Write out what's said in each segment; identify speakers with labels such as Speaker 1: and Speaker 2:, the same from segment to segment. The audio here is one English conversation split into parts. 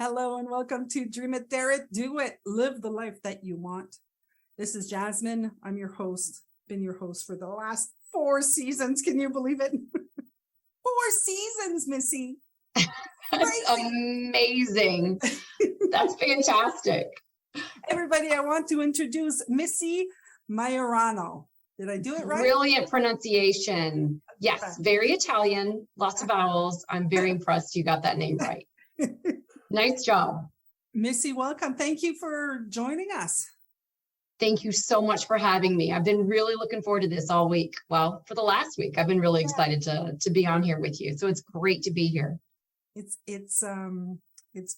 Speaker 1: Hello and welcome to Dream It, Dare It, Do It, Live the Life That You Want. This is Jasmine. I'm your host, been your host for the last 4 seasons. Can you believe it? 4 seasons, Missy.
Speaker 2: That's amazing. That's fantastic.
Speaker 1: Everybody, I want to introduce Missy Maiorano. Did I do it right?
Speaker 2: Brilliant pronunciation. Yes, very Italian, lots of vowels. I'm very impressed you got that name right. Nice job.
Speaker 1: Missy, welcome. Thank you for joining us.
Speaker 2: Thank you so much for having me. I've been really looking forward to this all week. Well, for the last week, I've been really excited to be on here with you. So it's great to be here.
Speaker 1: It's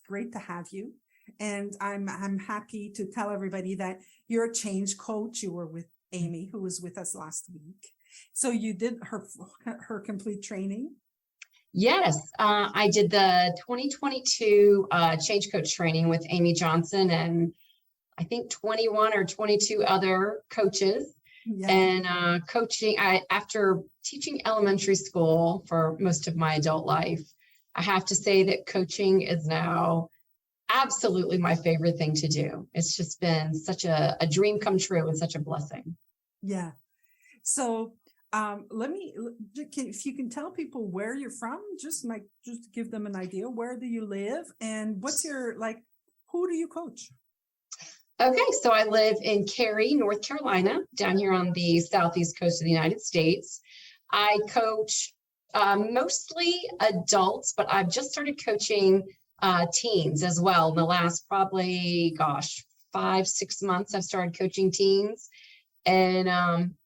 Speaker 1: great to have you. And I'm happy to tell everybody that you're a change coach. You were with Amy, who was with us last week. So you did her complete training.
Speaker 2: Yes, I did the 2022 Change Coach training with Amy Johnson and I think 21 or 22 other coaches.
Speaker 1: Yeah.
Speaker 2: And coaching, after teaching elementary school for most of my adult life, I have to say that coaching is now absolutely my favorite thing to do. It's just been such a dream come true and such a blessing.
Speaker 1: Yeah. So if you can tell people where you're from, just to give them an idea, where do you live and what's your, who do you coach?
Speaker 2: Okay, so I live in Cary, North Carolina, down here on the southeast coast of the United States. I coach mostly adults, but I've just started coaching teens as well. In the last probably, 5-6 months, I've started coaching teens. And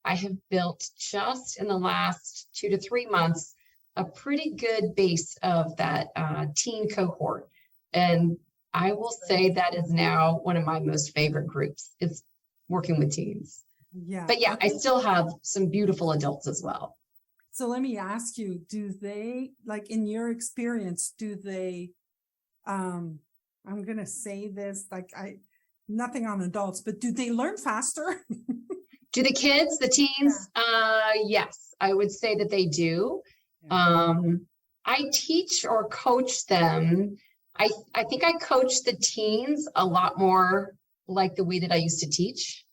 Speaker 2: I have built just in the last 2 to 3 months, a pretty good base of that teen cohort. And I will say that is now one of my most favorite groups. It's working with teens.
Speaker 1: Yeah.
Speaker 2: But yeah, I still have some beautiful adults as well.
Speaker 1: So let me ask you, do they, in your experience, do they, I'm going to say this, nothing on adults, but do they learn faster?
Speaker 2: Do the kids, the teens? Yeah. Yes, I would say that they do. Yeah. I teach or coach them. I think I coach the teens a lot more like the way that I used to teach.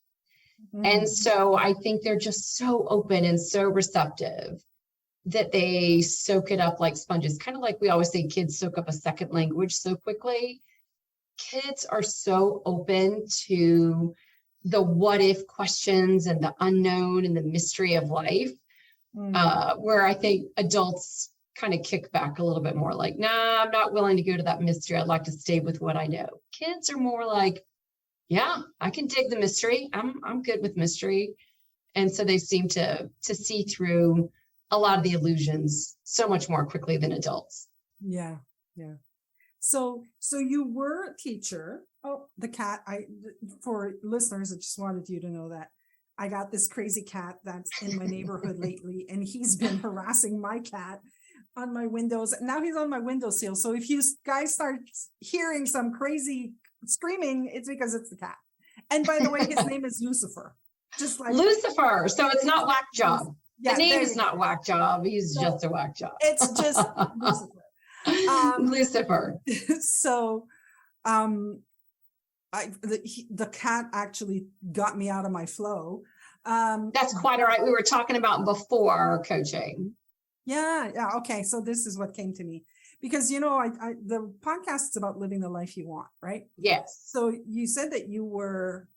Speaker 2: Mm-hmm. And so I think they're just so open and so receptive that they soak it up like sponges. Kind of like we always say kids soak up a second language so quickly. Kids are so open to the what if questions and the unknown and the mystery of life, where I think adults kind of kick back a little bit more like, nah, I'm not willing to go to that mystery. I'd like to stay with what I know. Kids are more like, yeah, I can dig the mystery. I'm good with mystery. And so they seem to see through a lot of the illusions so much more quickly than adults.
Speaker 1: Yeah. Yeah. So you were a teacher. Oh, the cat, for listeners, I just wanted you to know that I got this crazy cat that's in my neighborhood lately, and he's been harassing my cat on my windows. Now he's on my windowsill. So if you guys start hearing some crazy screaming, it's because it's the cat. And by the way, his name is Lucifer. Just like
Speaker 2: Lucifer. So it's not whack job.
Speaker 1: Yeah,
Speaker 2: the name is not whack job. He's just a whack job.
Speaker 1: It's just Lucifer.
Speaker 2: Lucifer.
Speaker 1: So, the cat actually got me out of my flow.
Speaker 2: That's quite all right. We were talking about before coaching.
Speaker 1: Yeah. Okay. So this is what came to me because, the podcast is about living the life you want, right?
Speaker 2: Yes.
Speaker 1: So you said that you were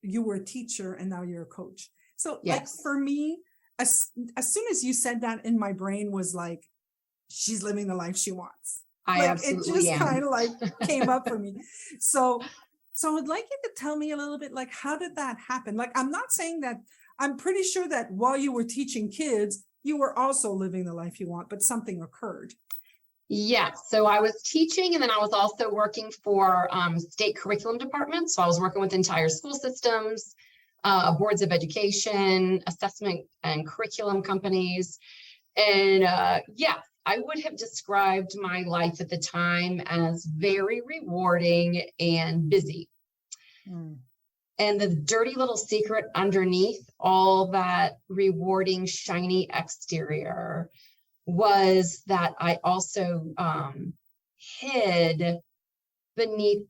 Speaker 1: a teacher and now you're a coach. So
Speaker 2: yes.
Speaker 1: For me, as soon as you said that, in my brain was like, she's living the life she wants.
Speaker 2: Absolutely
Speaker 1: it just kind of came up for me. So I would like you to tell me a little bit, how did that happen? I'm not saying that, I'm pretty sure that while you were teaching kids, you were also living the life you want, but something occurred.
Speaker 2: Yeah. So I was teaching, and then I was also working for state curriculum departments. So I was working with entire school systems, boards of education, assessment and curriculum companies. And I would have described my life at the time as very rewarding and busy. And the dirty little secret underneath all that rewarding, shiny exterior was that I also hid beneath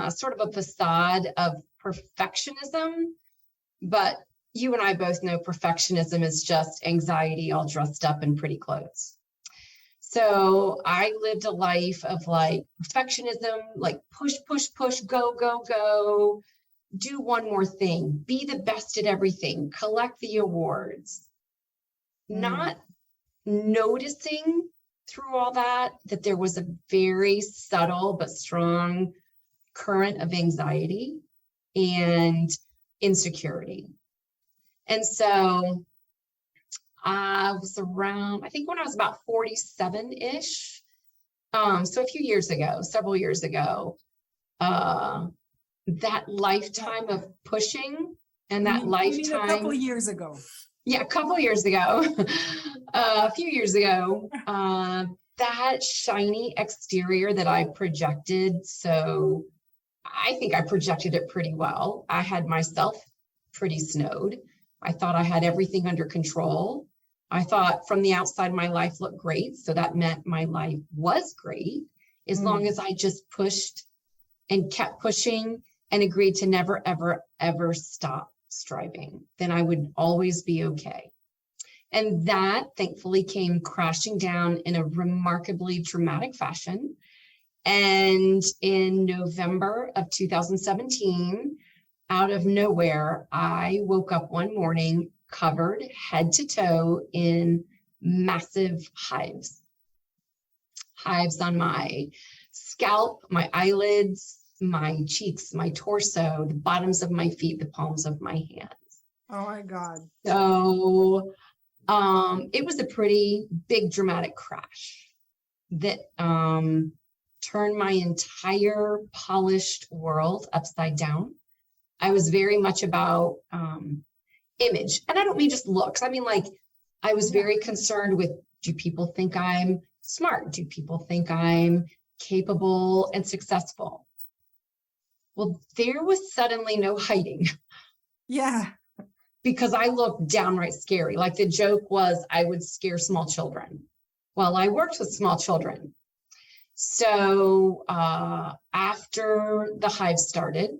Speaker 2: sort of a facade of perfectionism. But you and I both know perfectionism is just anxiety all dressed up in pretty clothes. So I lived a life of like perfectionism, like push, push, push, go, go, go, do one more thing, be the best at everything, collect the awards, not noticing through all that there was a very subtle but strong current of anxiety and insecurity. And so I was around, I think when I was about 47-ish, so a few years ago, several years ago, that lifetime of pushing and that lifetime.
Speaker 1: A couple of years ago.
Speaker 2: Yeah, a couple of years ago, a few years ago, that shiny exterior that I projected. So I think I projected it pretty well. I had myself pretty snowed. I thought I had everything under control. I thought from the outside, my life looked great. So that meant my life was great as long as I just pushed and kept pushing and agreed to never, ever, ever stop striving. Then I would always be okay. And that thankfully came crashing down in a remarkably dramatic fashion. And in November of 2017, out of nowhere, I woke up one morning covered head to toe in massive hives. Hives on my scalp, my eyelids, my cheeks, my torso, the bottoms of my feet, the palms of my hands.
Speaker 1: Oh my God.
Speaker 2: So it was a pretty big dramatic crash that turned my entire polished world upside down. I was very much about image. And I don't mean just looks. I mean, like, I was very concerned with, do people think I'm smart? Do people think I'm capable and successful? Well, there was suddenly no hiding.
Speaker 1: Yeah.
Speaker 2: Because I looked downright scary. Like the joke was I would scare small children. Well, I worked with small children. So after the hives started,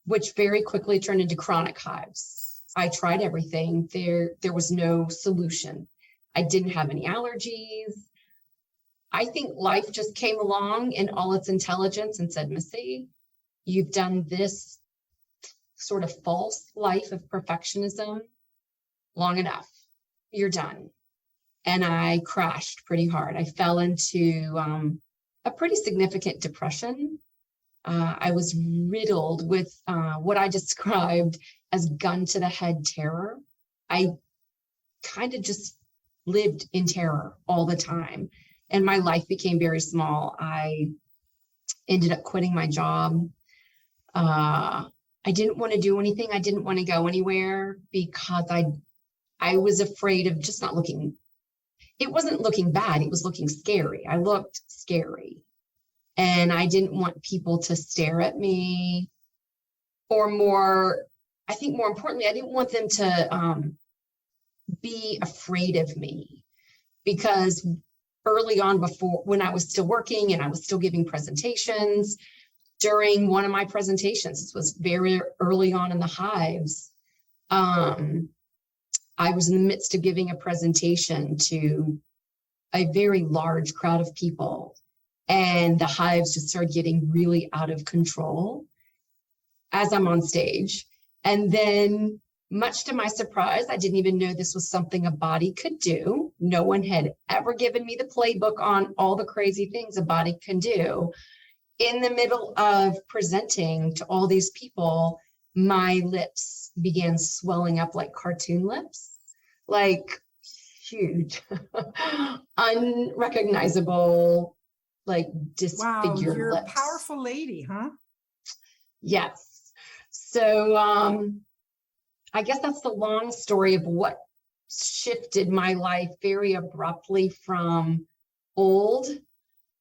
Speaker 2: which very quickly turned into chronic hives, I tried everything. There was no solution. I didn't have any allergies. I think life just came along in all its intelligence and said, Missy, you've done this sort of false life of perfectionism long enough. You're done. And I crashed pretty hard. I fell into a pretty significant depression. I was riddled with what I described as gun to the head terror. I kind of just lived in terror all the time. And my life became very small. I ended up quitting my job. I didn't want to do anything. I didn't want to go anywhere because I was afraid of just not looking. It wasn't looking bad. It was looking scary. I looked scary. And I didn't want people to stare at me, or I think more importantly, I didn't want them to be afraid of me, because early on, when I was still working and I was still giving presentations, during one of my presentations, this was very early on in the hives, I was in the midst of giving a presentation to a very large crowd of people. And the hives just started getting really out of control as I'm on stage. And then, much to my surprise, I didn't even know this was something a body could do. No one had ever given me the playbook on all the crazy things a body can do. In the middle of presenting to all these people, my lips began swelling up like cartoon lips, like huge, unrecognizable, like disfigured lips. Wow,
Speaker 1: you're a powerful lady, huh?
Speaker 2: Yes. So I guess that's the long story of what shifted my life very abruptly from old,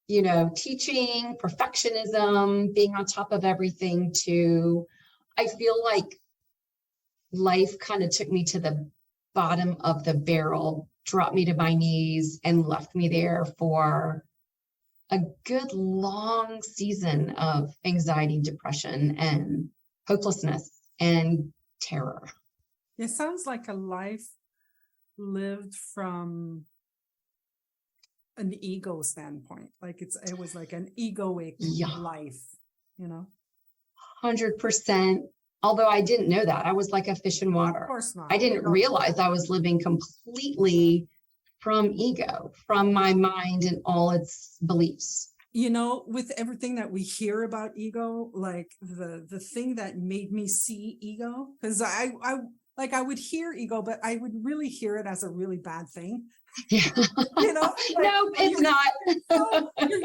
Speaker 2: teaching, perfectionism, being on top of everything, to, I feel like life kind of took me to the bottom of the barrel, dropped me to my knees, and left me there for a good long season of anxiety, depression, and hopelessness and terror.
Speaker 1: It sounds like a life lived from an ego standpoint. Like it was like an egoic life,
Speaker 2: 100%. Although I didn't know that. I was like a fish in water.
Speaker 1: Of course not.
Speaker 2: I didn't realize I was living completely from ego, from my mind and all its beliefs.
Speaker 1: With everything that we hear about ego, like the thing that made me see ego, because I would hear ego, but I would really hear it as a really bad thing.
Speaker 2: Yeah. No, it's not.
Speaker 1: You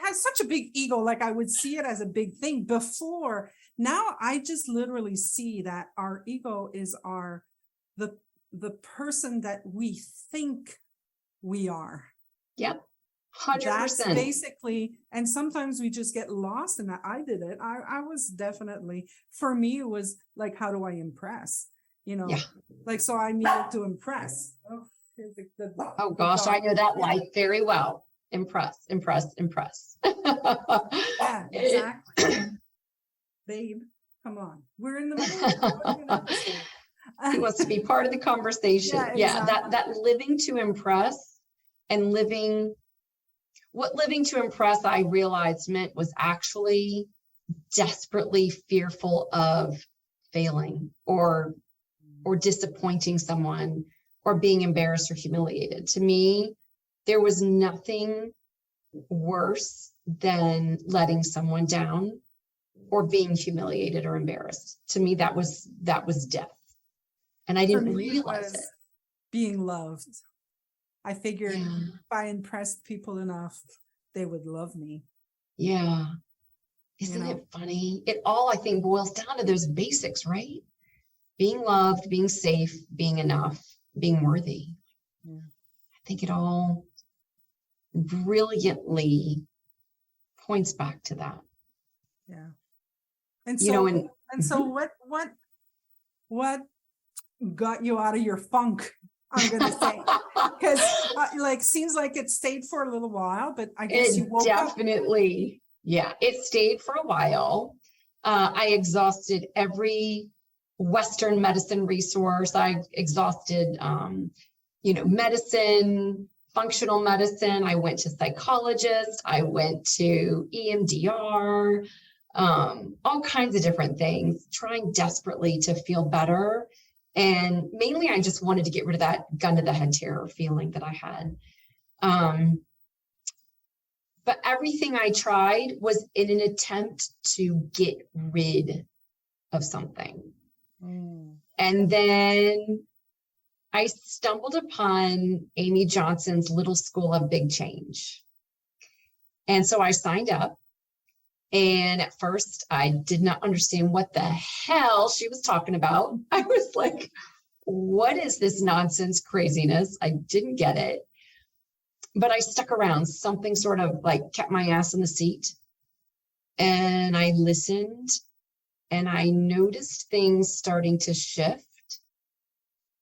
Speaker 1: have such a big ego. Like I would see it as a big thing before. Now I just literally see that our ego is the person that we think we are.
Speaker 2: Yep. 100%.
Speaker 1: That's basically, and sometimes we just get lost in that. I did it. I was definitely, for me, it was like, how do I impress? Like, so I needed to impress.
Speaker 2: Oh gosh, I know that life very well. Impress.
Speaker 1: Yeah, exactly. Babe, come on. We're in the middle.
Speaker 2: He wants to be part of the conversation. Yeah, exactly. that living to impress and what living to impress I realized meant was actually desperately fearful of failing or disappointing someone or being embarrassed or humiliated. To me, there was nothing worse than letting someone down or being humiliated or embarrassed. To me, that was death. And I didn't realize it.
Speaker 1: Being loved. I figured if I impressed people enough, they would love me.
Speaker 2: Yeah. Isn't it funny? It all, I think, boils down to those basics, right? Being loved, being safe, being enough, being worthy. Yeah. I think it all brilliantly points back to that.
Speaker 1: Yeah. And so, so what got you out of your funk? I'm going to say, because seems like it stayed for a little while, but I guess you woke up.
Speaker 2: Definitely. Yeah, it stayed for a while. I exhausted every Western medicine resource. I exhausted, medicine, functional medicine. I went to psychologists. I went to EMDR, all kinds of different things, trying desperately to feel better. And mainly, I just wanted to get rid of that gun to the head terror feeling that I had. But everything I tried was in an attempt to get rid of something. And then I stumbled upon Amy Johnson's Little School of Big Change. And so I signed up. And at first, I did not understand what the hell she was talking about. I was like, what is this nonsense craziness? I didn't get it. But I stuck around. Something sort of like kept my ass in the seat. And I listened. And I noticed things starting to shift.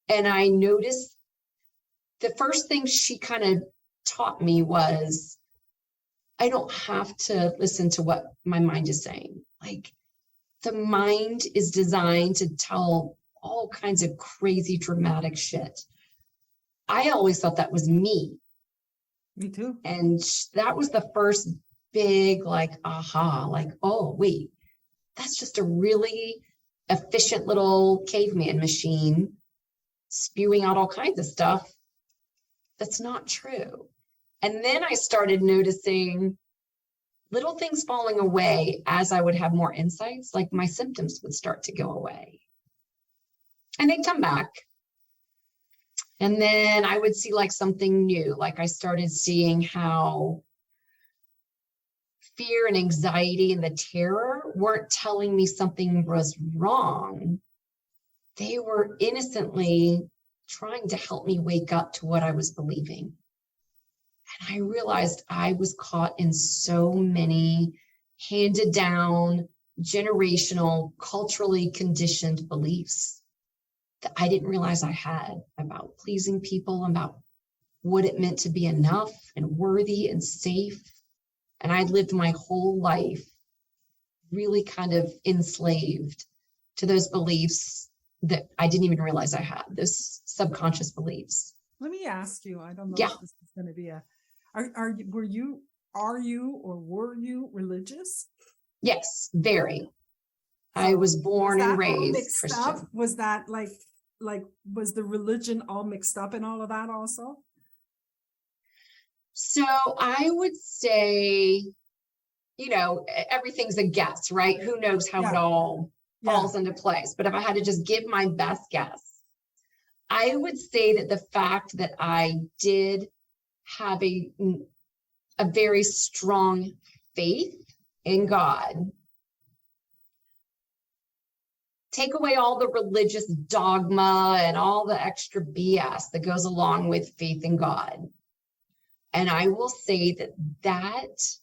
Speaker 2: And I noticed the first thing she kind of taught me was, I don't have to listen to what my mind is saying. Like, the mind is designed to tell all kinds of crazy, dramatic shit. I always thought that was me.
Speaker 1: Me too.
Speaker 2: And that was the first big, aha, oh, wait, that's just a really efficient little caveman machine spewing out all kinds of stuff that's not true. And then I started noticing little things falling away as I would have more insights, like my symptoms would start to go away. And they'd come back. And then I would see something new. I started seeing how fear and anxiety and the terror weren't telling me something was wrong. They were innocently trying to help me wake up to what I was believing. And I realized I was caught in so many handed down, generational, culturally conditioned beliefs that I didn't realize I had about pleasing people, about what it meant to be enough and worthy and safe. And I lived my whole life really kind of enslaved to those beliefs that I didn't even realize I had, those subconscious beliefs.
Speaker 1: Let me ask you, I don't know
Speaker 2: Yeah.
Speaker 1: if this is going to be were you religious?
Speaker 2: Yes, very.
Speaker 1: So
Speaker 2: I was born and
Speaker 1: all
Speaker 2: raised
Speaker 1: mixed
Speaker 2: Christian.
Speaker 1: up? Was that like was the religion all mixed up in all of that also?
Speaker 2: So I would say, everything's a guess, right? Who knows how it all falls into place. But if I had to just give my best guess, I would say that the fact that I did have a very strong faith in God, take away all the religious dogma and all the extra BS that goes along with faith in God. And I will say that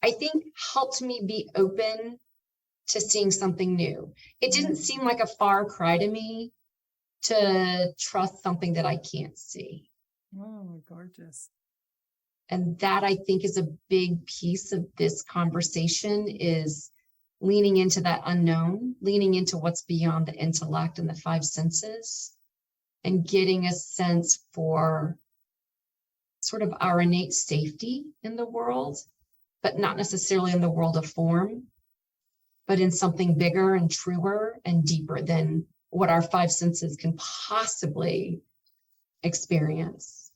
Speaker 2: I think helped me be open to seeing something new. It didn't seem like a far cry to me to trust something that I can't see.
Speaker 1: Oh, gorgeous.
Speaker 2: And that, I think, is a big piece of this conversation, is leaning into that unknown, leaning into what's beyond the intellect and the five senses, and getting a sense for sort of our innate safety in the world, but not necessarily in the world of form, but in something bigger and truer and deeper than what our five senses can possibly experience.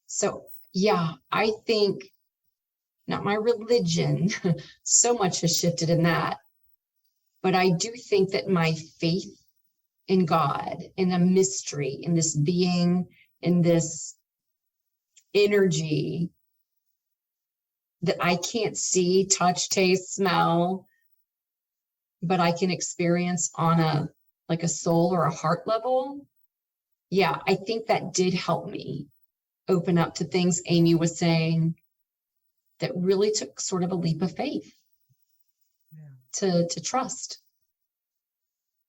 Speaker 2: So, yeah, I think not my religion, so much has shifted in that, but I do think that my faith in God, in a mystery, in this being, in this energy that I can't see, touch, taste, smell, but I can experience on a soul or a heart level. Yeah, I think that did help me open up to things Amy was saying that really took sort of a leap of faith to trust.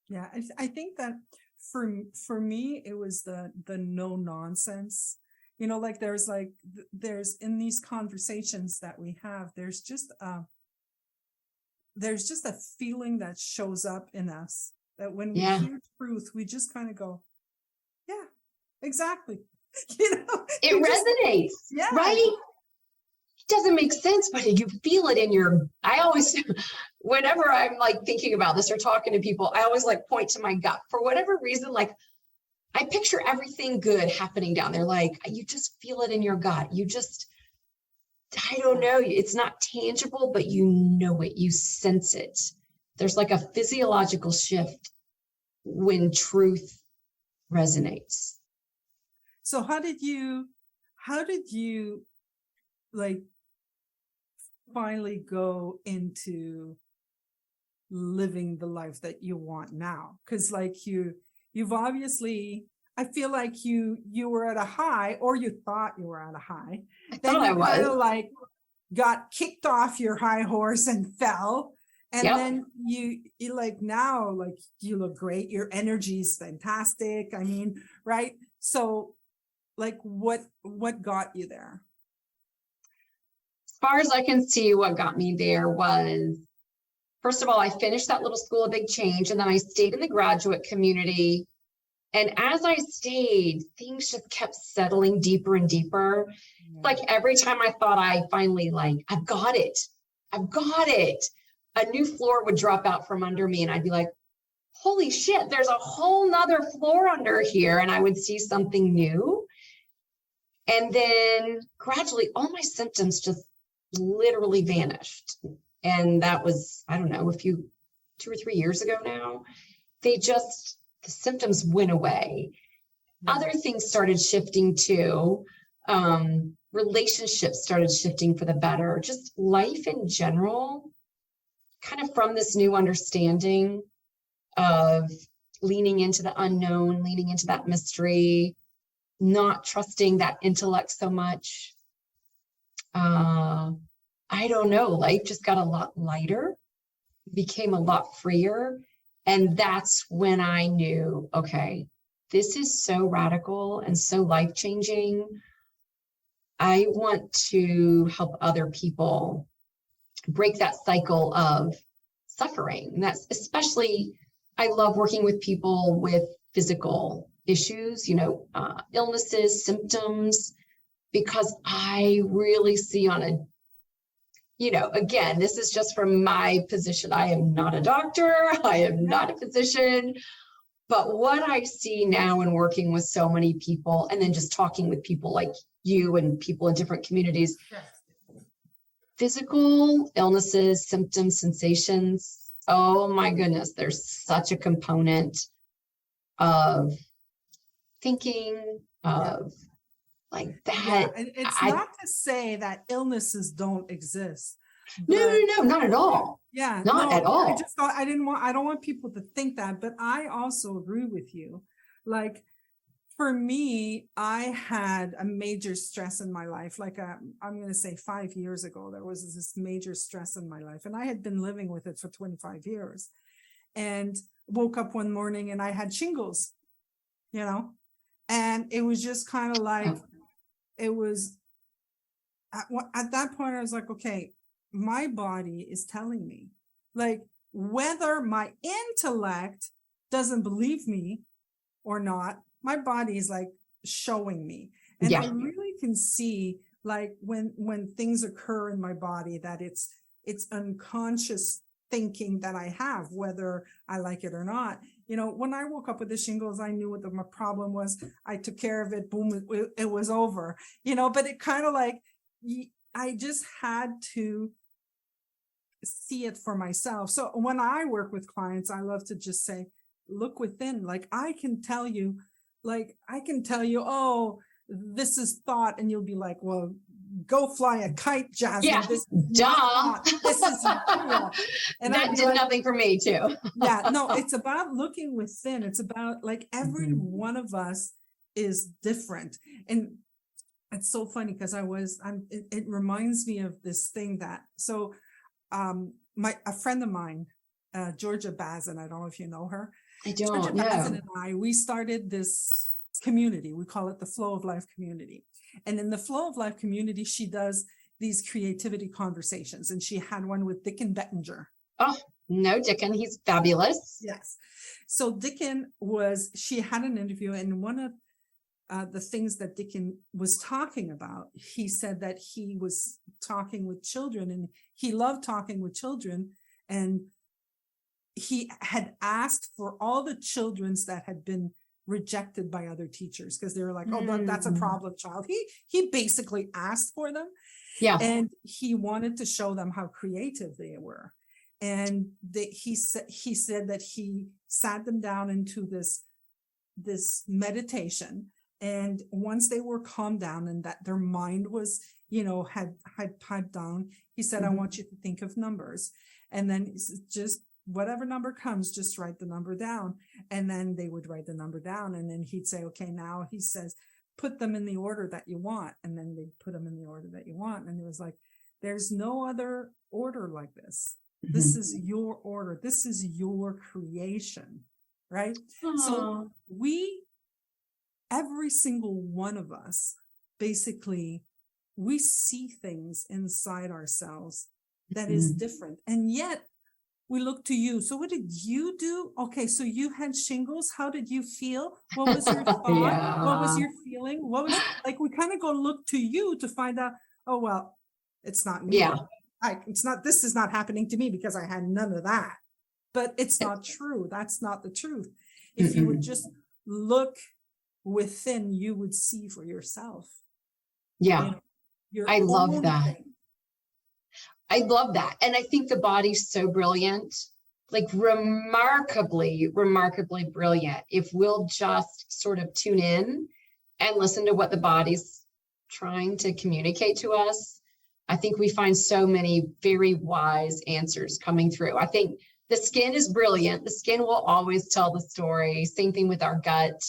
Speaker 1: Yeah, I think that for me, it was the no nonsense. There's in these conversations that we have, there's just a feeling that shows up in us that when we hear truth, we just kind of go, yeah, exactly.
Speaker 2: It resonates, right? It doesn't make sense, but you feel it in I always, whenever I'm thinking about this or talking to people, I always point to my gut for whatever reason. I picture everything good happening down there. You just feel it in your gut. I don't know. It's not tangible, but you know it, you sense it. There's a physiological shift when truth resonates.
Speaker 1: So how did you finally go into living the life that you want now? Because you've obviously, I feel like you were at a high, or you thought you were at a high. Then you kind of got kicked off your high horse and fell. And then you now, you look great. Your energy is fantastic. I mean, right? So what got you there?
Speaker 2: As far as I can see, what got me there was, first of all, I finished that little school of big change, and then I stayed in the graduate community. And as I stayed, things just kept settling deeper and deeper. Every time I thought I finally I've got it, a new floor would drop out from under me, and I'd be like, holy shit, there's a whole nother floor under here. And I would see something new. And then gradually all my symptoms just literally vanished. And that was, I don't know, 2 or 3 years ago now. The symptoms went away. Other things started shifting too. Relationships started shifting for the better. Just life in general, kind of from this new understanding of leaning into the unknown, leaning into that mystery, not trusting that intellect so much. I don't know, life just got a lot lighter, became a lot freer. And that's when I knew, okay, this is so radical and so life-changing. I want to help other people break that cycle of suffering. And that's especially, I love working with people with physical issues, illnesses, symptoms, because I really see on a, again, this is just from my position. I am not a doctor. I am not a physician. But what I see now in working with so many people, and then just talking with people like you and people in different communities, physical illnesses, symptoms, sensations, oh my goodness, there's such a component of thinking, of like that.
Speaker 1: Yeah, and it's not to say that illnesses don't exist.
Speaker 2: No, not at all.
Speaker 1: Yeah,
Speaker 2: not at all.
Speaker 1: I just thought I don't want people to think that, but I also agree with you. Like, for me, I had a major stress in my life. Like, I'm going to say 5 years ago, there was this major stress in my life, and I had been living with it for 25 years, and woke up one morning and I had shingles, and it was just kind of like, it was at that point, I was like, okay, my body is telling me, like, whether my intellect doesn't believe me or not, my body is like showing me. And I really can see, like, when things occur in my body, that it's unconscious thinking that I have, whether I like it or not. When I woke up with the shingles, I knew what my problem was. I took care of it. Boom, it was over, but it kind of like, I just had to see it for myself. So when I work with clients, I love to just say, look within. Like, I can tell you, oh, this is thought. And you'll be like, well, go fly a kite, Jasmine.
Speaker 2: Yeah,
Speaker 1: this is real. And
Speaker 2: that did nothing for me too.
Speaker 1: Yeah, no, it's about looking within. It's about, like, every one of us is different. And it's so funny because it reminds me of this thing that, so a friend of mine, Georgia Bazin, I don't know if you know her.
Speaker 2: I don't
Speaker 1: Georgia
Speaker 2: know.
Speaker 1: Bazin and we started this community. We call it the Flow of Life community. And in the Flow of Life community, she does these creativity conversations. And she had one with Dicken Bettinger.
Speaker 2: Oh, no, Dicken. He's fabulous.
Speaker 1: Yes. So Dicken she had an interview, and one of the things that Dicken was talking about, he said that he was talking with children, and he loved talking with children. And he had asked for all the children's that had been rejected by other teachers, because they were like, oh, that's a problem child. He basically asked for them.
Speaker 2: Yeah.
Speaker 1: And he wanted to show them how creative they were. And he said that he sat them down into this meditation. And once they were calmed down and that their mind was, had piped down, he said, I want you to think of numbers. And then just whatever number comes, just write the number down. And then they would write the number down. And then he'd say, okay, now he says, put them in the order that you want. And then they put them in the order that you want. And it was like, there's no other order like this. This is your order. This is your creation, right? Aww. So every single one of us, basically, we see things inside ourselves that is different. And yet we look to you. So what did you do? Okay, so you had shingles. How did you feel? What was your thought? Yeah. What was your feeling? What was, like, we kind of go look to you to find out, oh, well, it's not me.
Speaker 2: Yeah.
Speaker 1: This is not happening to me because I had none of that. But it's not true. That's not the truth. If you would just look within, you would see for yourself.
Speaker 2: Yeah. I love that. I love that. And I think the body's so brilliant, like remarkably brilliant. If we'll just sort of tune in and listen to what the body's trying to communicate to us, I think we find so many very wise answers coming through. I think the skin is brilliant. The skin will always tell the story. Same thing with our gut,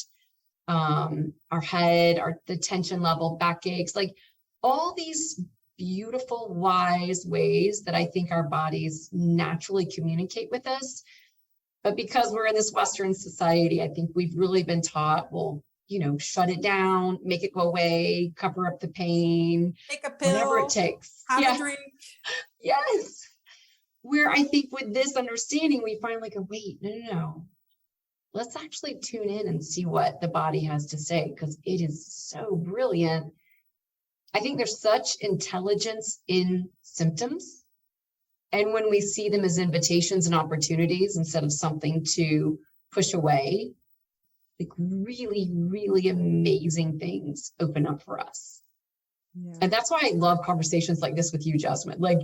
Speaker 2: our head, the tension level, backaches, like all these beautiful, wise ways that I think our bodies naturally communicate with us. But because we're in this Western society, I think we've really been taught, well, shut it down, make it go away, cover up the pain,
Speaker 1: Take a pill,
Speaker 2: whatever it takes.
Speaker 1: have a drink.
Speaker 2: Yes. Where I think with this understanding, we finally go, wait, no. Let's actually tune in and see what the body has to say, because it is so brilliant. I think there's such intelligence in symptoms. And when we see them as invitations and opportunities instead of something to push away, like really, really amazing things open up for us.
Speaker 1: Yeah.
Speaker 2: And that's why I love conversations like this with you, Jasmine. Like,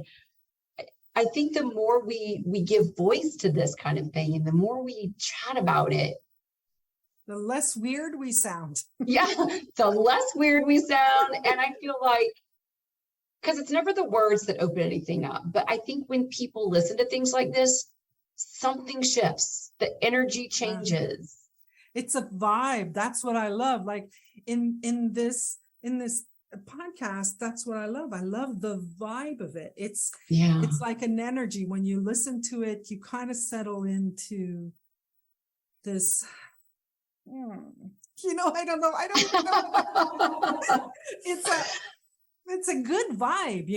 Speaker 2: I think the more we give voice to this kind of thing and the more we chat about it,
Speaker 1: the less weird we sound.
Speaker 2: Yeah, the less weird we sound. And I feel like, because it's never the words that open anything up, but I think when people listen to things like this, something shifts, the energy changes.
Speaker 1: It's a vibe. That's what I love. Like in this podcast, that's what I love. I love the vibe of it. It's like an energy. When you listen to it, you kind of settle into this. I don't know. It's a good vibe,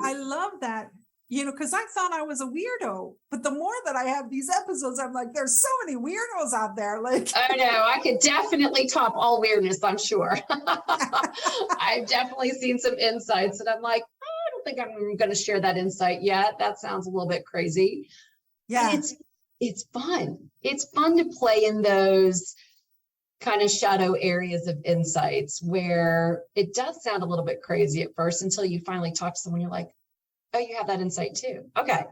Speaker 1: I love that, because I thought I was a weirdo, but the more that I have these episodes, I'm like, there's so many weirdos out there. Like,
Speaker 2: I know, I could definitely top all weirdness, I'm sure. I've definitely seen some insights and I'm like, I don't think I'm going to share that insight yet. That sounds a little bit crazy.
Speaker 1: Yeah.
Speaker 2: But it's fun. It's fun to play in those kind of shadow areas of insights where it does sound a little bit crazy at first until you finally talk to someone. You're like, oh, you have that insight too. Okay.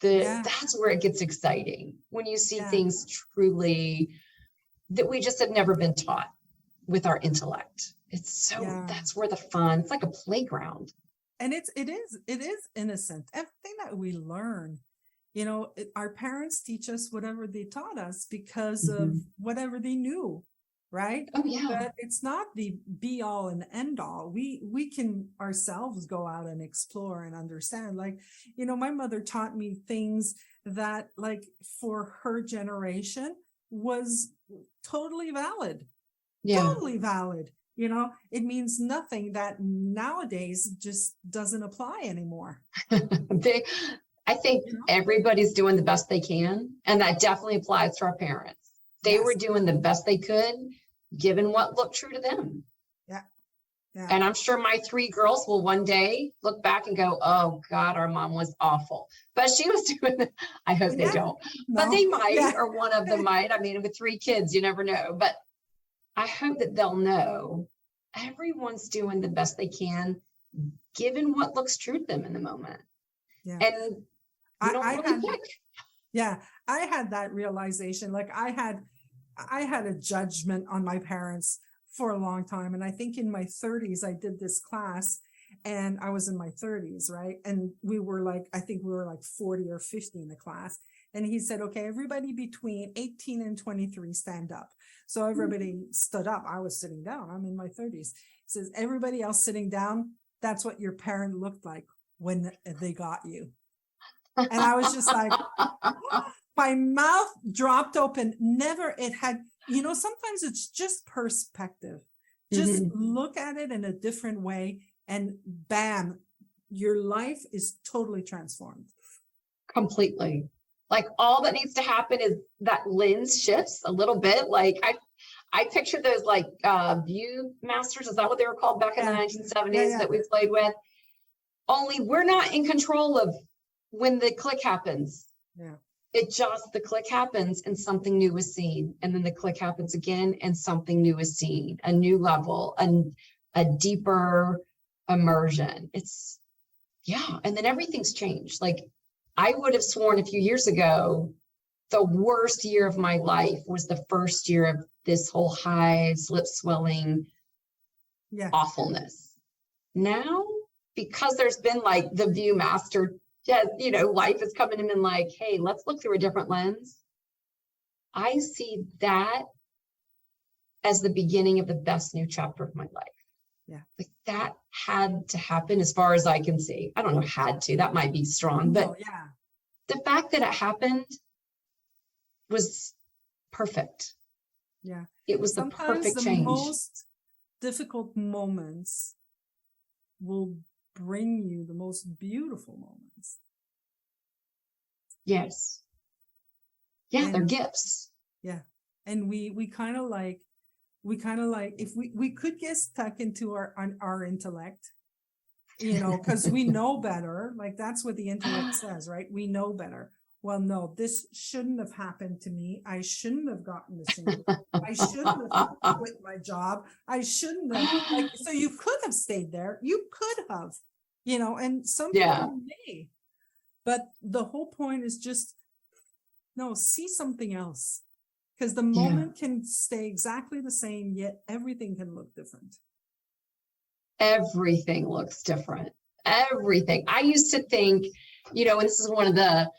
Speaker 2: That's where it gets exciting when you see things truly that we just have never been taught with our intellect. It's that's where the fun, it's like a playground.
Speaker 1: And it is innocent. Everything that we learn, our parents teach us whatever they taught us because of whatever they knew, right?
Speaker 2: Oh yeah.
Speaker 1: But it's not the be all and end all. We can ourselves go out and explore and understand. Like, my mother taught me things that, like, for her generation was totally valid.
Speaker 2: Yeah.
Speaker 1: Totally valid. It means nothing that nowadays just doesn't apply anymore.
Speaker 2: I think everybody's doing the best they can. And that definitely applies to our parents. They were doing the best they could, given what looked true to them.
Speaker 1: Yeah.
Speaker 2: And I'm sure my 3 girls will one day look back and go, oh God, our mom was awful. But she was doing it. I hope they don't. No. But they might, or one of them might. I mean, with 3 kids, you never know. But I hope that they'll know everyone's doing the best they can, given what looks true to them in the moment.
Speaker 1: Yeah.
Speaker 2: And I
Speaker 1: had that realization. Like I had a judgment on my parents for a long time. And I think in my 30s, I did this class and I was in my 30s, right? And we were like 40 or 50 in the class. And he said, okay, everybody between 18 and 23, stand up. So everybody stood up. I was sitting down. I'm in my 30s. He says, everybody else sitting down, that's what your parent looked like when they got you. And I was just like, my mouth dropped open. Sometimes it's just perspective. Just look at it in a different way and bam, your life is totally transformed.
Speaker 2: Completely. Like all that needs to happen is that lens shifts a little bit. Like I picture those like View Masters. Is that what they were called back in the 1970s that we played with? Only we're not in control of when the click happens.
Speaker 1: Yeah.
Speaker 2: The click happens and something new is seen. And then the click happens again and something new is seen, a new level, and a deeper immersion. And then everything's changed. Like I would have sworn a few years ago, the worst year of my life was the first year of this whole hives, lip swelling, awfulness. Now, because there's been like the Viewmaster, life is coming in and like, hey, let's look through a different lens. I see that as the beginning of the best new chapter of my life.
Speaker 1: Yeah.
Speaker 2: Like that had to happen as far as I can see. I don't know, had to, that might be strong, but the fact that it happened was perfect.
Speaker 1: Yeah.
Speaker 2: It was the
Speaker 1: Sometimes
Speaker 2: perfect
Speaker 1: the
Speaker 2: change.
Speaker 1: most difficult moments will bring you the most beautiful moments.
Speaker 2: Yes. Yeah, they're
Speaker 1: And
Speaker 2: gifts.
Speaker 1: yeah. And we kind of like, if we could get stuck into our intellect, because we know better, like that's what the intellect says, right? We know better. Well, no, this shouldn't have happened to me. I shouldn't have gotten the single. I shouldn't have quit my job. I shouldn't have, so you could have stayed there. You could have, and some people may, but the whole point is just, no, see something else. Because the moment can stay exactly the same, yet everything can look different.
Speaker 2: Everything looks different. Everything. I used to think, and this is one of the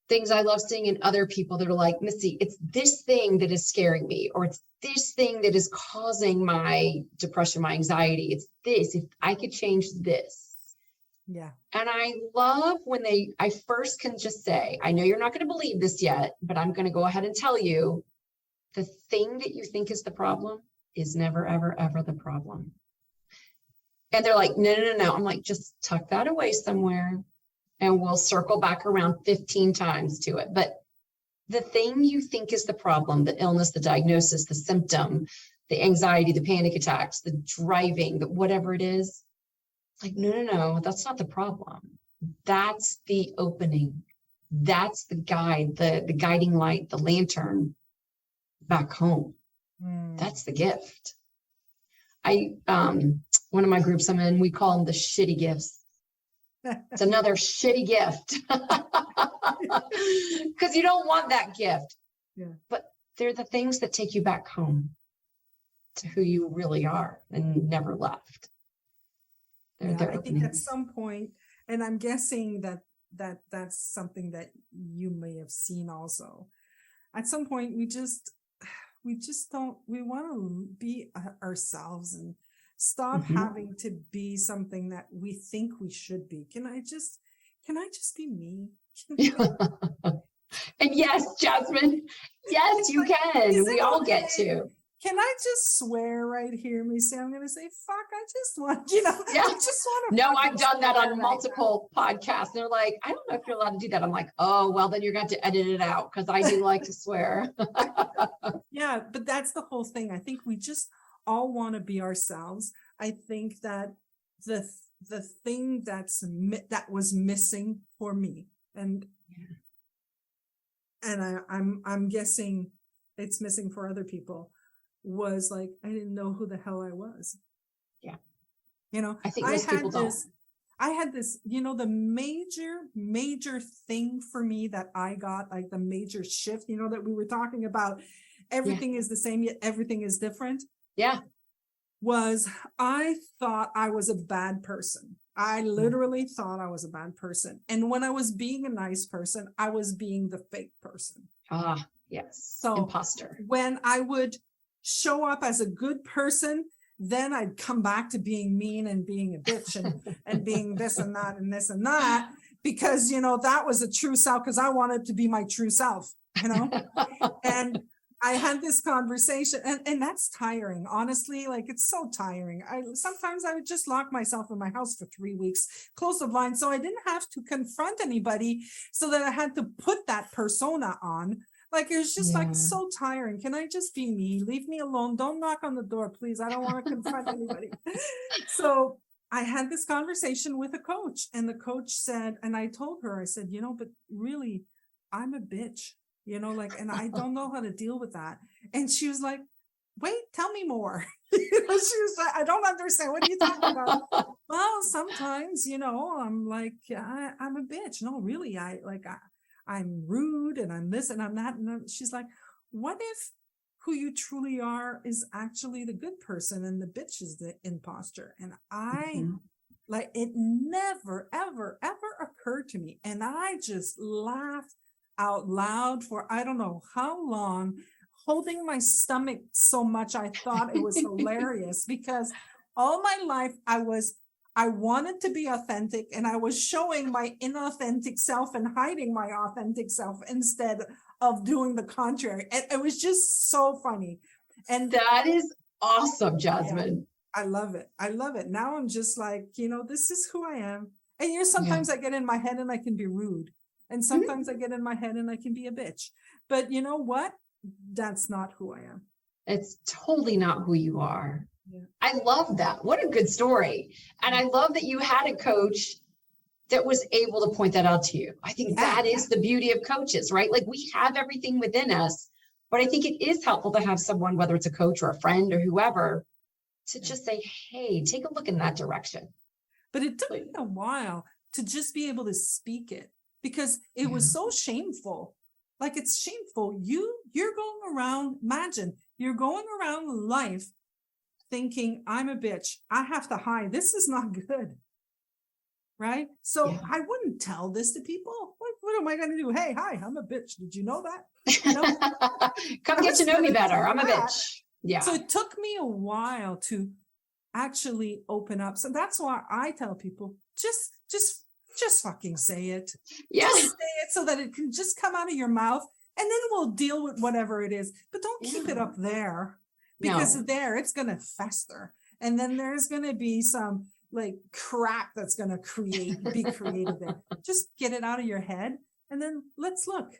Speaker 2: things I love seeing in other people that are like, Missy, it's this thing that is scaring me, or it's this thing that is causing my depression, my anxiety. It's this, if I could change this.
Speaker 1: Yeah.
Speaker 2: And I love when I first can just say, I know you're not going to believe this yet, but I'm going to go ahead and tell you the thing that you think is the problem is never, ever, ever the problem. And they're like, no. I'm like, just tuck that away somewhere and we'll circle back around 15 times to it. But the thing you think is the problem, the illness, the diagnosis, the symptom, the anxiety, the panic attacks, the driving, the whatever it is, like, no, that's not the problem. That's the opening. That's the guide, the guiding light, the lantern back home. That's the gift. One of my groups I'm in, we call them the shitty gifts. It's another shitty gift. Because you don't want that gift.
Speaker 1: Yeah.
Speaker 2: But they're the things that take you back home to who you really are and never left.
Speaker 1: I think at some point, and I'm guessing that's something that you may have seen also. At some point, we want to be ourselves and stop having to be something that we think we should be. Can I just be me?
Speaker 2: And yes, Jasmine, yes, you can. We all get to.
Speaker 1: Can I just swear right here, Missy? I'm going to say, fuck, I just want,
Speaker 2: Yeah.
Speaker 1: I just want to.
Speaker 2: No, I've done that on multiple podcasts. They're like, I don't know if you're allowed to do that. I'm like, oh, well, then you're going to edit it out because I do like to swear.
Speaker 1: Yeah, but that's the whole thing. I think we just all want to be ourselves. I think that the thing that was missing for me, and I'm guessing it's missing for other people, was like, I didn't know who the hell I was.
Speaker 2: Yeah.
Speaker 1: I
Speaker 2: think most people don't.
Speaker 1: I had this, the major thing for me that I got, like the major shift, that we were talking about, everything is the same, yet everything is different.
Speaker 2: Yeah.
Speaker 1: Was I thought I was a bad person. I literally thought I was a bad person. And when I was being a nice person, I was being the fake person.
Speaker 2: Ah, yes.
Speaker 1: So
Speaker 2: imposter.
Speaker 1: When I would show up as a good person, then I'd come back to being mean and being a bitch and being this and that and this and that, because, that was a true self, because I wanted to be my true self, and I had this conversation, and that's tiring. Honestly, like, it's so tiring. Sometimes I would just lock myself in my house for 3 weeks, close the blinds, so I didn't have to confront anybody, so that I had to put that persona on. Like, it was just like so tiring. Can I just be me? Leave me alone. Don't knock on the door, please. I don't want to confront anybody. So I had this conversation with a coach, and the coach said, and I told her, I said, but really, I'm a bitch. And I don't know how to deal with that. And she was like, wait, tell me more. She was like, I don't understand. What are you talking about? Well, sometimes, I'm like, I'm a bitch. No, really, I'm rude and I'm this and I'm that. And she's like, what if who you truly are is actually the good person and the bitch is the imposter? And like, it never, ever, ever occurred to me. And I just laughed out loud for I don't know how long, holding my stomach so much I thought it was hilarious, because all my life I wanted to be authentic, and I was showing my inauthentic self and hiding my authentic self instead of doing the contrary. And it was just so funny. And
Speaker 2: that is awesome, Jasmine.
Speaker 1: I love it. I love it. Now I'm just like, this is who I am. And sometimes I get in my head and I can be rude. And sometimes I get in my head and I can be a bitch. But you know what? That's not who I am.
Speaker 2: It's totally not who you are.
Speaker 1: Yeah.
Speaker 2: I love that. What a good story. And I love that you had a coach that was able to point that out to you. I think that is the beauty of coaches, right? Like we have everything within us, but I think it is helpful to have someone, whether it's a coach or a friend or whoever, to just say, hey, take a look in that direction.
Speaker 1: But it took me a while to just be able to speak it because it was so shameful. Like it's shameful. You're going around, imagine, you're going around life thinking, I'm a bitch. I have to hide. This is not good. Right? So I wouldn't tell this to people. What am I going to do? Hey, hi, I'm a bitch. Did you know that?
Speaker 2: Come get to know me better. I'm a bitch. Yeah.
Speaker 1: So it took me a while to actually open up. So that's why I tell people, just fucking say it.
Speaker 2: Yeah.
Speaker 1: Just say it so that it can just come out of your mouth and then we'll deal with whatever it is. But don't keep it up there because there it's going to fester. And then there's going to be some like crap that's going to be created there. Just get it out of your head and then let's look.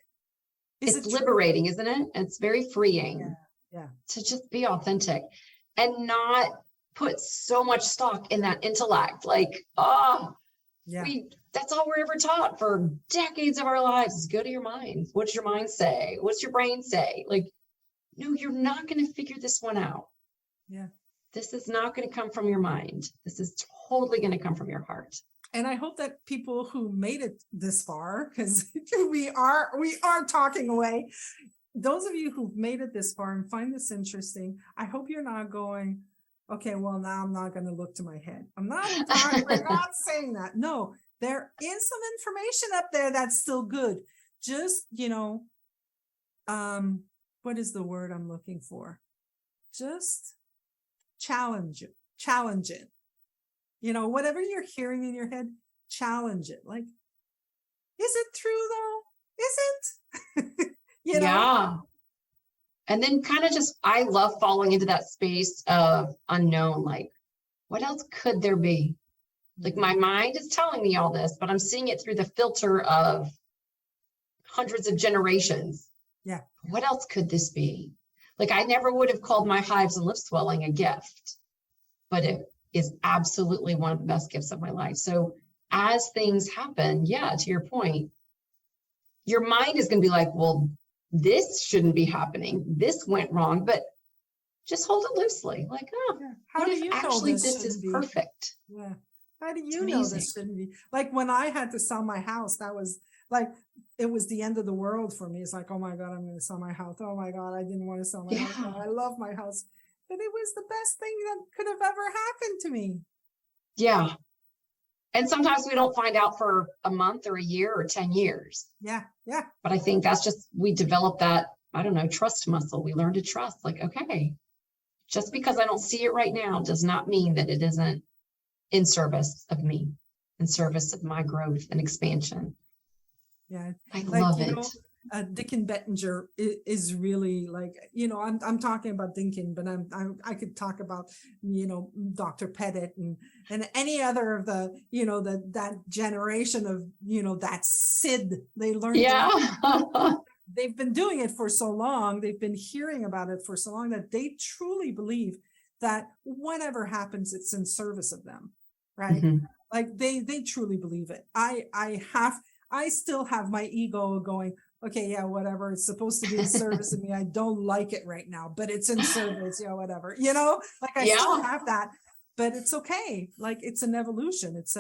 Speaker 2: It's liberating, isn't it? It's very freeing.
Speaker 1: Yeah.
Speaker 2: To just be authentic and not put so much stock in that intellect. Like, that's all we're ever taught for decades of our lives is go to your mind. What does your mind say? What's your brain say? Like, no, you're not going to figure this one out.
Speaker 1: Yeah.
Speaker 2: This is not going to come from your mind. This is totally going to come from your heart.
Speaker 1: And I hope that people who made it this far, because we are talking away, those of you who've made it this far and find this interesting, I hope you're not going, okay, well, now I'm not going to look to my head. We're not saying that. No, there is some information up there that's still good. Just, what is the word I'm looking for? Just challenge it. Whatever you're hearing in your head, challenge it. Like, is it true though? Is it?
Speaker 2: Yeah. And then kind of I love falling into that space of unknown. Like, what else could there be? Like my mind is telling me all this, but I'm seeing it through the filter of hundreds of generations.
Speaker 1: Yeah.
Speaker 2: What else could this be? Like I never would have called my hives and lip swelling a gift, but it is absolutely one of the best gifts of my life. So as things happen, to your point, your mind is going to be like, well, this shouldn't be happening. This went wrong, but just hold it loosely. Like,
Speaker 1: how do you
Speaker 2: actually
Speaker 1: know
Speaker 2: this is perfect?
Speaker 1: Yeah. How do you know this shouldn't be? Like when I had to sell my house, that was like, it was the end of the world for me. It's like, oh my God, I'm going to sell my house. Oh my God, I didn't want to sell my house. Oh, I love my house. But it was the best thing that could have ever happened to me.
Speaker 2: Yeah. And sometimes we don't find out for a month or a year or 10 years.
Speaker 1: Yeah.
Speaker 2: But I think that's we develop that, trust muscle. We learn to trust. Like, okay, just because I don't see it right now does not mean that it isn't in service of me, in service of my growth and expansion.
Speaker 1: Yeah.
Speaker 2: I love it.
Speaker 1: Dickin Bettinger is really like, I'm talking about Dickin, but I could talk about, Dr. Pettit and any other of the, that generation of, that Sid, they learned.
Speaker 2: Yeah.
Speaker 1: They've been doing it for so long. They've been hearing about it for so long that they truly believe that whatever happens, it's in service of them. Right. Mm-hmm. Like they truly believe it. I still have my ego going, okay, yeah, whatever. It's supposed to be in service of me. I don't like it right now, but it's in service, whatever, like I still have that, but it's okay. Like it's an evolution. It's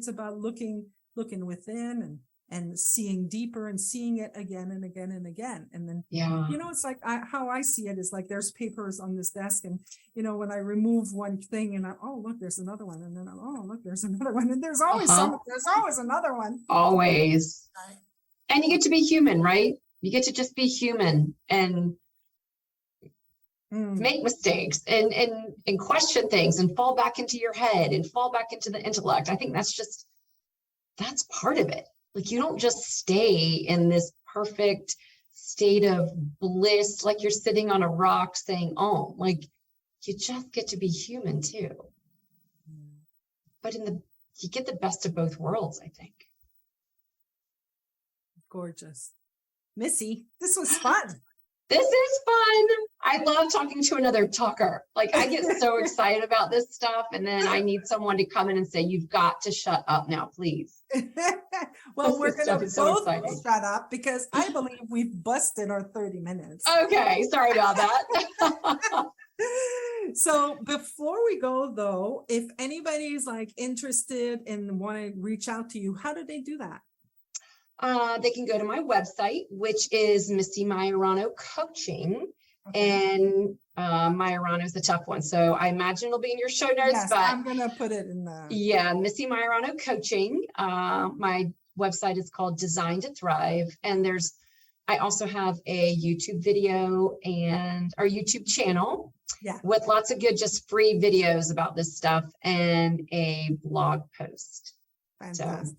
Speaker 1: about looking within and seeing deeper and seeing it again and again and again. And then, it's like how I see it is like, there's papers on this desk and, when I remove one thing and look, there's another one. And then, look, there's another one. And there's always there's always another one.
Speaker 2: Always. Right. And you get to be human, right? You get to just be human and make mistakes and question things and fall back into your head and fall back into the intellect. I think that's part of it. Like you don't just stay in this perfect state of bliss, like you're sitting on a rock saying, oh, like you just get to be human too. But you get the best of both worlds, I think.
Speaker 1: Gorgeous. Missy, this was fun.
Speaker 2: This is fun. I love talking to another talker. Like I get so excited about this stuff. And then I need someone to come in and say, you've got to shut up now, please.
Speaker 1: Well, we're going to both
Speaker 2: so
Speaker 1: shut up because I believe we've busted our 30 minutes.
Speaker 2: Okay. Sorry about that.
Speaker 1: So before we go though, if anybody's like interested and want to reach out to you, how do they do that?
Speaker 2: They can go to my website, which is Missy Maiorano Coaching. Okay. And Maiorano is the tough one. So I imagine it'll be in your show notes.
Speaker 1: Yes,
Speaker 2: but
Speaker 1: I'm going to put it in the...
Speaker 2: Yeah, Missy Maiorano Coaching. My website is called Design to Thrive. And I also have a YouTube video and our YouTube channel with lots of good, just free videos about this stuff and a blog post. Fantastic. So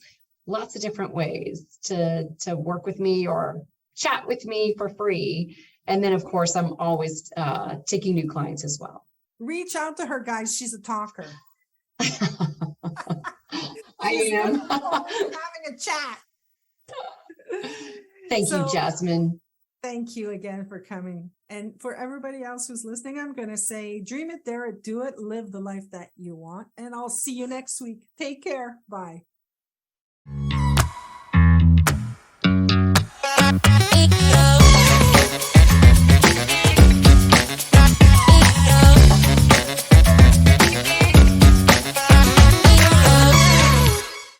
Speaker 2: lots of different ways to work with me or chat with me for free. And then, of course, I'm always taking new clients as well.
Speaker 1: Reach out to her, guys. She's a talker.
Speaker 2: I am.
Speaker 1: Having a chat.
Speaker 2: Thank you, Jasmine.
Speaker 1: Thank you again for coming. And for everybody else who's listening, I'm going to say, dream it, dare it, do it, live the life that you want. And I'll see you next week. Take care. Bye.